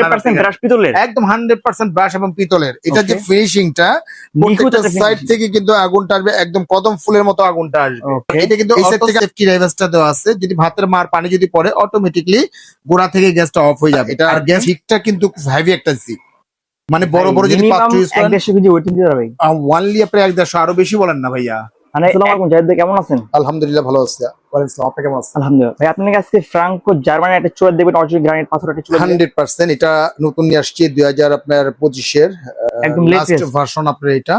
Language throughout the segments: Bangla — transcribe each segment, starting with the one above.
100% ব্রাশ পিতলের, একদম 100% ব্রাশ এবং পিতলের। এটা যে ফিনিশিংটা প্রত্যেকটা সাইড থেকে কিন্তু আগুনটা আসবে, একদম কদম ফুলের মতো আগুনটা আসবে। এটা কিন্তু এই সাইড থেকে সেফটি ড্রাইভারসটা দেওয়া আছে, যদি ভাতের মার পানি যদি পড়ে অটোমেটিকলি গোড়া থেকে গ্যাসটা অফ হয়ে যাবে। এটা আর গ্যাস হিটটা কিন্তু খুব হেভি একটা জি, মানে বড় বড় যদি পাত্র ইউজ করেন 150 কেজি ওয়েট দিতে পারবে। ওয়ানলি আপনি 150 আরো বেশি বলেন না ভাইয়া। মানে আসসালামু আলাইকুম জাহিদ ভাই, কেমন আছেন? আলহামদুলিল্লাহ ভালো আছি। ওয়ালাইকুম আসসালাম, আপনি কেমন আছেন? আলহামদুলিল্লাহ ভাই, আপনার কাছে ফ্রাঙ্কো জার্মানি একটা চুলা দেবেন, অরিজিনাল গ্রানাইট পাথর একটা চুলা 100% এটা নতুন নিয়ে আসছে 2025 এর একদম লাস্ট লেটেস্ট ভার্সন আপনার এটা।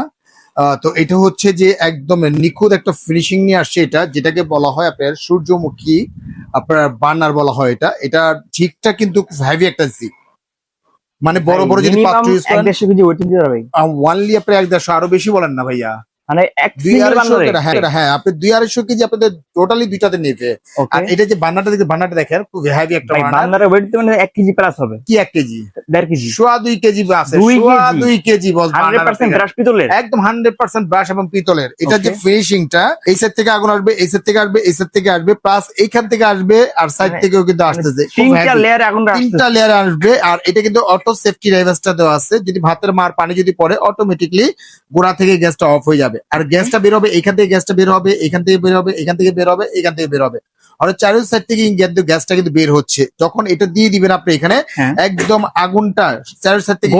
তো এটা হচ্ছে যে একদম নিখুঁত একটা ফিনিশিং নিয়ে আসছে এটা, যেটাকে বলা হয় আপনার সূর্যমুখী আপনার বার্নার বলা হয়। এটা জিগটা কিন্তু খুব হেভি একটা জিগ, মানে বড় বড় যদি পাত্র ইউজ করেন 150 কেজি ওয়েট দিতে পারবে। ওয়ানলি আপনি 150 আরো বেশি বলেন না ভাইয়া। মানে এক সিঙ্গেল বান্ডারে হ্যাঁ আপনি 200-250 কেজি আপনাদের টোটালি দুইটাতে নেবে। আর এটা যে বান্নাটা দেখেন খুব হেভি একটা বান্ডারে ওয়েট মানে 1 কেজি প্লাস হবে। কি 1 কেজি 1.5 কেজি, সোয়া 2 কেজি আছে, 2 কেজি বস 100% ব্রাশ পিতলের, একদম 100% ব্রাশ এবং পিতলের। এটা যে ফিনিশিংটা এই সাইড থেকে আগুন আসবে, এই সাইড থেকে আসবে, এই সাইড থেকে আসবে, প্লাস এইখান থেকে আসবে, আর সাইড থেকেও কিন্তু আসতেছে, তিনটা লেয়ার আগুনটা আসছে, তিনটা লেয়ার আসবে। আর এটা কিন্তু অটো সেফটি ড্রাইভারসটা দেওয়া আছে, যদি ভাতের মার পানি যদি পড়ে অটোমেটিকলি গোড়া থেকে গ্যাসটা অফ হয়ে যাবে। আর গ্যাসটা বের হবে এখান থেকে, গ্যাসটা বের হবে এখান থেকে, বের হবে এখান থেকে, বের হবে এখান থেকে, বের হবে। আর চারো সাইড থেকে কিন্তু গ্যাসটা কিন্তু বের হচ্ছে। যখন এটা দিয়ে দিবেন আপনি এখানে একদম আগুনটা চারো সাইড থেকে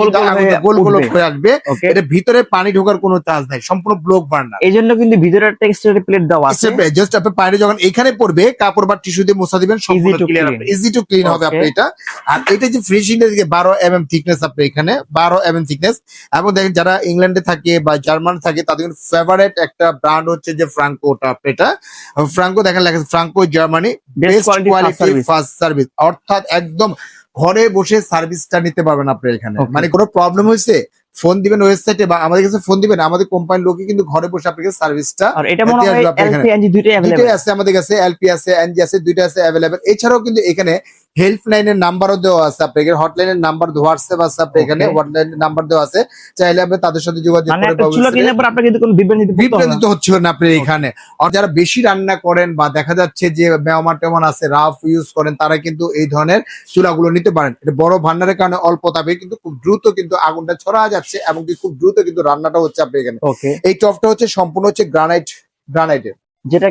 গোল গোল হয়ে আসবে। এটা ভিতরে পানি ঢোকার কোনো চান্স নাই, সম্পূর্ণ ব্লক বার্নার। এই জন্য কিন্তু ভিতরে একটা এক্সট্রা প্লেট দেওয়া আছে, জাস্ট আপনি পানি যখন এখানে পড়বে কাপড় বা টিস্যু দিয়ে মোছা দিবেন, সম্পূর্ণ ক্লিয়ার, ইজি টু ক্লিন হবে আপনি এটা। আর এটা যে ফিনিশিংটা দিকে 12 mm থিকনেস আপনি এখানে 12 mm থিকনেস। এবং দেখেন যারা ইংল্যান্ডে থাকে বা জার্মানি থাকে তাদের ফেভারিট একটা ব্র্যান্ড হচ্ছে যে ফ্রাঙ্কোটা। এটা ফ্রাঙ্কো দেখেন লেখা Franco Germany, best quality fast service. অর্থাৎ একদম ঘরে বসে সার্ভিসটা নিতে পারবেন আপনি এখানে। মানে কোনো প্রবলেম হয়েছে ফোন দিবেন ওয়েবসাইটে বা আমাদের কাছে ফোন দিবেন, আমাদের কোম্পানির লোকে কিন্তু ঘরে বসে আপনাকে সার্ভিসটা। আর এটা মনে হয় এলপি এনজি দুইটাই अवेलेबल আছে আমাদের কাছে, এলপি আছে এনজি আছে, দুইটা আছে अवेलेबल। এছাড়াও কিন্তু এখানে হেল্পলাইনের নাম্বারও দেওয়া আছে আপনাদের, হটলাইনের নাম্বার, হোয়াটসঅ্যাপ আছে আপনাদের এখানে, হটলাইনের নাম্বার দেওয়া আছে, চাইলে আপনি তাদের সাথে যোগাযোগ করে পাবেন। চুলা কেনার পর আপনাকে কিন্তু কোনো বিভ্রান্তি হচ্ছে না আপনি এখানে। আর যারা বেশি রান্না করেন বা দেখা যাচ্ছে যে মেহমান টেমন আছে রাফ ইউজ করেন, তারা কিন্তু এই ধরনের চুলাগুলো নিতে পারেন। এটা বড় ভান্ডারের কারণে অল্প তাপে কিন্তু খুব দ্রুত কিন্তু আগুনটা ছড়া যাচ্ছে এবং খুব দ্রুত কিন্তু রান্নাটা হচ্ছে আপনার এখানে। এই টপটা হচ্ছে সম্পূর্ণ হচ্ছে গ্রানাইটের, যেটা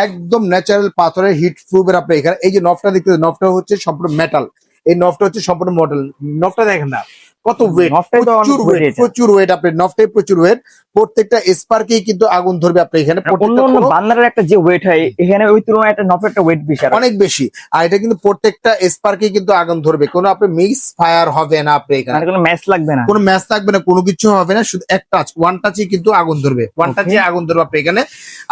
একদম ন্যাচারাল পাথরের হিট প্রুফের আপনি এখানে। এই যে নফটা দেখতে, নফটা হচ্ছে সম্পূর্ণ মেটাল, এই নফটা হচ্ছে সম্পূর্ণ মডেল। নফটা দেখেন না কত ওয়েট, প্রচুর ওয়েট আপনার নফটাই প্রচুর ওয়েট। প্রত্যেকটা স্পার্কেই কিন্তু আগুন ধরবে আপনার এখানে। বান্দারের একটা যে ওয়েট হয় এখানে ওই তুলনায় একটা নফের একটা ওয়েট বেশি, অনেক বেশি। আর এটা কিন্তু প্রত্যেকটা স্পার্কেই কিন্তু আগুন ধরবে, কোনো আপনি মিক্স ফায়ার হবে না আপনি এখানে, কোনো ম্যাচ লাগবে না, কোনো ম্যাচ লাগবে না, কোনো কিছু হবে না, শুধু এক টাচ, ওয়ান টাচই কিন্তু আগুন ধরবে, ওয়ান টাচে আগুন ধরবে আপনি এখানে।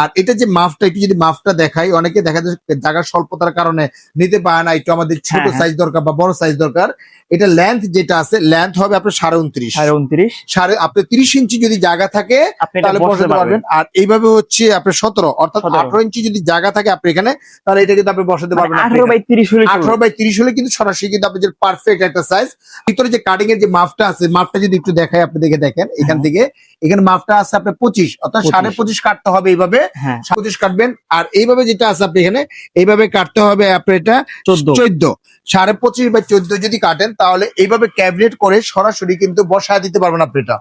আর এটা যে মাপটা, একটু যদি মাপটা দেখাই, অনেকে দেখা যাচ্ছে জায়গার স্বল্পতার কারণে নিতে পারে না, একটু আমাদের ছোট সাইজ দরকার বা বড় সাইজ দরকার। এটা লেন্থ যেটা আছে, লেন্থ হবে আপনার 29.5, আপনি 30 ইঞ্চি যদি জায়গা থাকে তাহলে বসাতে পারবেন। আর এইভাবে হচ্ছে আপনার 17 অর্থাৎ 18 ইঞ্চি যদি জায়গা থাকে আপনি এখানে, তাহলে এটা কিন্তু আপনি বসাতে পারবেন। 18/30 হলে কিন্তু সরাসরি কিন্তু আপনি যে পারফেক্ট একটা সাইজ। ভিতরে যে কাটিং এর যে মাপটা আছে, মাপটা যদি একটু দেখাই আপনি দেখেন, এখান থেকে এখানে মাপটা আছে আপনার 25, অর্থাৎ 25.5 কাটতে হবে এইভাবে, 25 কাটবেন। আর এইভাবে যেটা আছে আপনি এখানে এইভাবে কাটতে হবে আপনার, এটা 14, 25.5/14 যদি কাটেন তাহলে এইভাবে ক্যাবিনেট করে সরাসরি কিন্তু বসায় দিতে পারবেন আপনি এটা।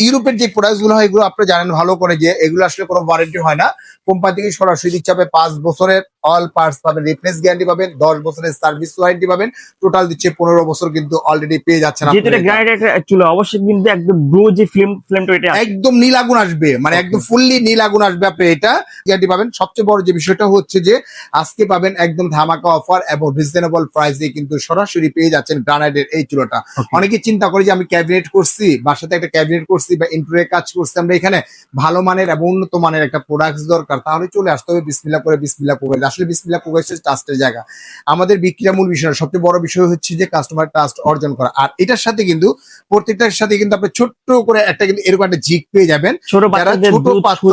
ইউরোপের যে প্রোডাক্ট গুলো হয় এগুলো আপনি জানেন ভালো করে যে এগুলো আসলে কোনো ওয়ারেন্টি হয় না, কোম্পানি থেকে সরাসরি দিচ্ছে। 5 বছরের অল পার্টস পাবেন, রিপ্লেস গ্যারান্টি পাবেন, 10 বছরের সার্ভিস ওয়ারেন্টি পাবেন, টোটাল দিচ্ছে 15 বছর কিন্তু অলরেডি পেয়ে যাচ্ছেন। যেটা গ্রানাইট চুলা অবশ্যই কিন্তু একদম ব্লু যে ফ্লেমটা এটা একদম নীল আগুন আসবে, মানে একদম ফুললি নীল আগুন আসবে আপনি এটা গ্যারান্টি পাবেন। সবচেয়ে বড় যে বিষয়টা হচ্ছে যে আজকে পাবেন একদম ধামাকা অফার এবং রিজনেবল প্রাইসে কিন্তু সরাসরি পেয়ে যাচ্ছেন গ্রানাইটের এই চুলাটা। অনেকে চিন্তা করে যে আমি ক্যাবিনেট করছি, বাসাতে একটা ক্যাবিনেট করছি বা ইন্টেরিয়র কাজ করছি, আমরা এখানে ভালো মানের এবং উন্নত মানের একটা প্রোডাক্ট দরকার, তাহলে চলে আসতে হবে বিসমিল্লাহ করে, বিসমিল্লাহ কুকার। আসলে বিসমিল্লাহ কুকার হচ্ছে ট্রাস্টের জায়গা। আমাদের বিক্রিয়া মূল বিষয়, সবচেয়ে বড় বিষয় হচ্ছে যে কাস্টমার ট্রাস্ট অর্জন করা। আর এটার সাথে কিন্তু প্রত্যেকটার সাথে কিন্তু আপনি ছোট্ট করে একটা কিন্তু এরকম একটা জিগ পেয়ে যাবেন, যারা ছোট পাত্র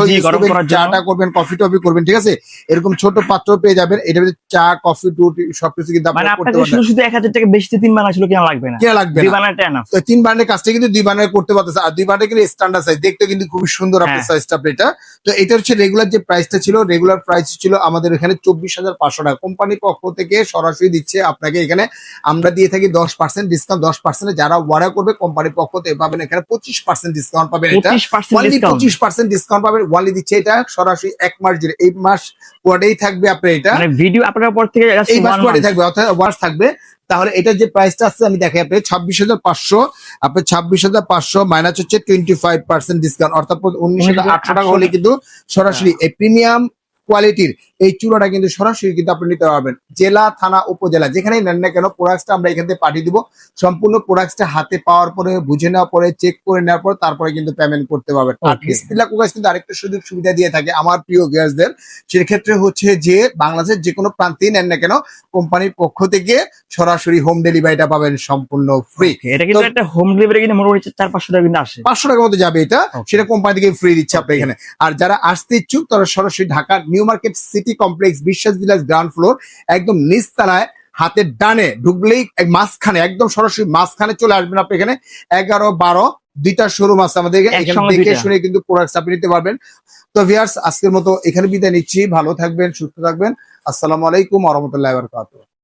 চাটা করবেন, কফি টফি করবেন, ঠিক আছে, এরকম ছোট পাত্র পেয়ে যাবেন। এটা চা, কফি, টুটি সবকিছু কিন্তু আপনি করতে পারবেন। শুধু 1000 টাকা বেশি 3 বানা আসলে কেনা লাগবে না, দুই বানাটা না, 3 বানার কাজটা কিন্তু 2 বানার করতে পারতেছে। আর 2 বানার কিন্তু স্ট্যান্ডার্ড সাইজ, দেখতে কিন্তু খুবই সুন্দর আপনার সাইজটা এটা। তো এটা হচ্ছে রেগুলার যে প্রাইসটা ছিল, রেগুলার প্রাইস ছিল আমাদের এখানে 24,500 টাকা। কোম্পানির পক্ষ থেকে সরাসরি দিচ্ছে আপনাকে এখানে, আমরা দিয়ে থাকি 10% ডিসকাউন্ট। 10% যারা অর্ডার করবে কোম্পানির পক্ষ থেকে পাবেন এখানে 25% ডিসকাউন্ট পাবেন। এটা 25% অনলি ডিসকাউন্ট 25% ডিসকাউন্ট পাবেন। ওয়ানলি দিচ্ছে এটা সরাসরি 1 মাস জুড়ে, এই মাস পুরোটাই থাকবে আপনার এটা, মানে ভিডিও আপলোডের পর থেকে just এই মাস 1 পুরোটাই month। থাকবে, অর্থাৎ ওয়াশ থাকবে। তাহলে এটার যে প্রাইসটা আছে আমি দেখাই আপনাকে, 26,500, আপনার 26,500 মাইনাস হচ্ছে 25% ডিসকাউন্ট, অর্থাৎ 19,800 টাকা হলে কিন্তু সরাসরি এই প্রিমিয়াম কোয়ালিটির এই চূড়াটা কিন্তু সরাসরি কিন্তু আপনি নিতে পারবেন। জেলা, থানা, উপজেলা যেখানেই নেন না কেন, প্রোডাক্টটা আমরা এখান থেকে পাঠিয়ে দিব। সম্পূর্ণ প্রোডাক্টটা হাতে পাওয়ার পরে, বুঝে নেওয়ার পরে, চেক করে নেওয়ার পর তারপরে কিন্তু পেমেন্ট করতে পারবেন। আর Okay. বিসমিল্লাহ কুকার্স কিন্তু আরেকটা সুযোগ সুবিধা দিয়ে থাকে আমার প্রিয় ভিউয়ার্সদের, সেক্ষেত্রে হচ্ছে যে বাংলাদেশের যে কোনো প্রান্তেই নেন না কেন, কোম্পানির পক্ষ থেকে সরাসরি হোম ডেলিভারিটা পাবেন সম্পূর্ণ ফ্রি। Okay, এটা কিন্তু একটা হোম ডেলিভারি কিন্তু মোটামুটি 400-500 টাকা কিন্তু আসে। 500 টাকার মতো যাবে এটা, Okay. সেটা কোম্পানি থেকে ফ্রি দিচ্ছে আপনি এখানে। আর যারা আসতে ইচ্ছুক তারা সরাসরি ঢাকার নিউ মার্কেট সিটি কমপ্লেক্স বিশ্বাস ভিলাস গ্রাউন্ড ফ্লোর একদম নিচতলায় হাতের ডানে ঢুকলেই মাঝখানে, একদম সরাসরি মাঝখানে চলে আসবেন আপনি এখানে। 11-12 দুইটা শোরুম আছে আমাদের এখানে, একসঙ্গে দেখে দুইটা। শুনে কিন্তু প্রোডাক্ট আপনি নিতে পারবেন। তো ভিউয়ার্স আজকের মতো এখানে বিদায় নিচ্ছি, ভালো থাকবেন, সুস্থ থাকবেন। আসসালামু আলাইকুম ওয়া রাহমাতুল্লাহি ওয়া বারাকাতুহু।